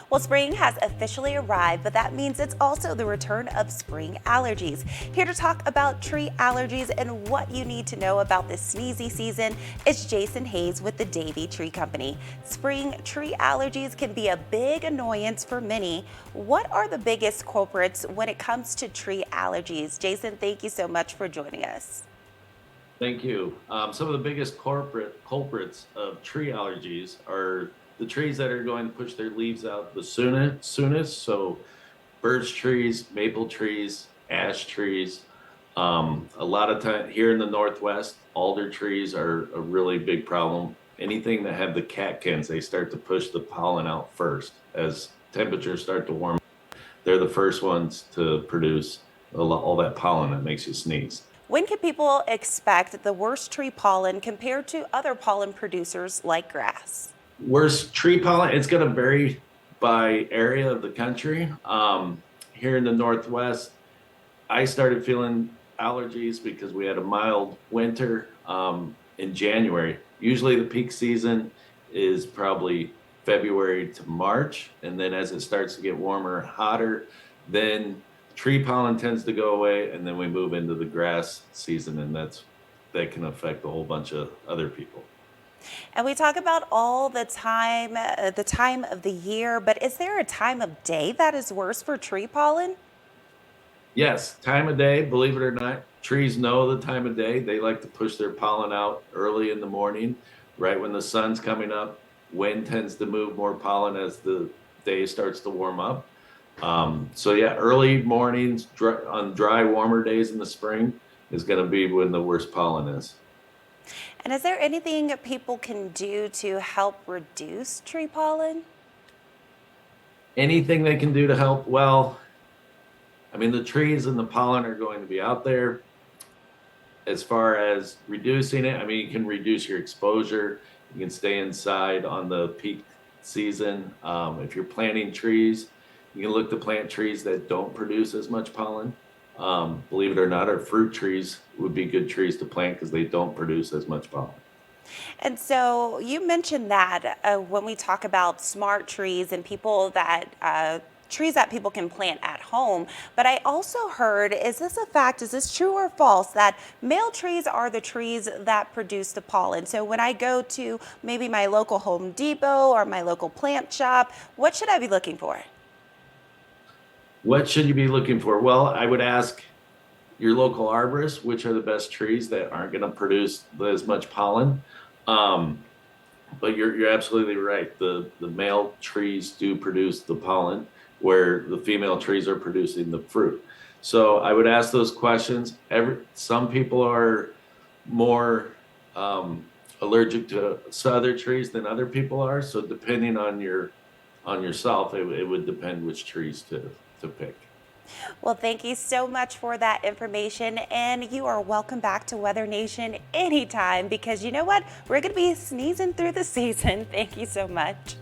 Well, spring has officially arrived, but that means it's also the return of spring allergies. Here to talk about tree allergies and what you need to know about this sneezy season is Jason Hayes with the Davey Tree Company. Spring tree allergies can be a big annoyance for many. What are the biggest culprits when it comes to tree allergies? Jason, thank you so much for joining us. Thank you. Some of the biggest culprits of tree allergies are the trees that are going to push their leaves out the soonest. So birch trees, maple trees, ash trees. A lot of time here in the Northwest, alder trees are a really big problem. Anything that have the catkins, they start to push the pollen out first. As temperatures start to warm, they're the first ones to produce all that pollen that makes you sneeze. When can people expect the worst tree pollen compared to other pollen producers like grass? Worst tree pollen, it's going to vary by area of the country. Here in the Northwest, I started feeling allergies because we had a mild winter in January. Usually the peak season is probably February to March. And then as it starts to get warmer and hotter, then tree pollen tends to go away. And then we move into the grass season, and that can affect a whole bunch of other people. And we talk about all the time of the year, but is there a time of day that is worse for tree pollen? Yes, time of day, believe it or not, trees know the time of day. They like to push their pollen out early in the morning, right when the sun's coming up. Wind tends to move more pollen as the day starts to warm up. So yeah, early mornings on dry, warmer days in the spring is going to be when the worst pollen is. And is there anything people can do to help reduce tree pollen? Anything they can do to help? Well, I mean, the trees and the pollen are going to be out there. As far as reducing it, I mean, you can reduce your exposure. You can stay inside on the peak season. If you're planting trees, you can look to plant trees that don't produce as much pollen. Believe it or not, our fruit trees would be good trees to plant because they don't produce as much pollen. And so you mentioned that when we talk about smart trees and trees that people can plant at home. But I also heard, is this a fact, is this true or false, that male trees are the trees that produce the pollen? So when I go to maybe my local Home Depot or my local plant shop, what should I be looking for? What should you be looking for? Well, I would ask your local arborist which are the best trees that aren't going to produce as much pollen. Um, but you're absolutely right. The male trees do produce the pollen, where the female trees are producing the fruit. So I would ask those questions. Some people are more allergic to other trees than other people are. So depending on yourself, it would depend which trees to pick. Well, thank you so much for that information. And you are welcome back to Weather Nation anytime, because you know what? We're going to be sneezing through the season. Thank you so much.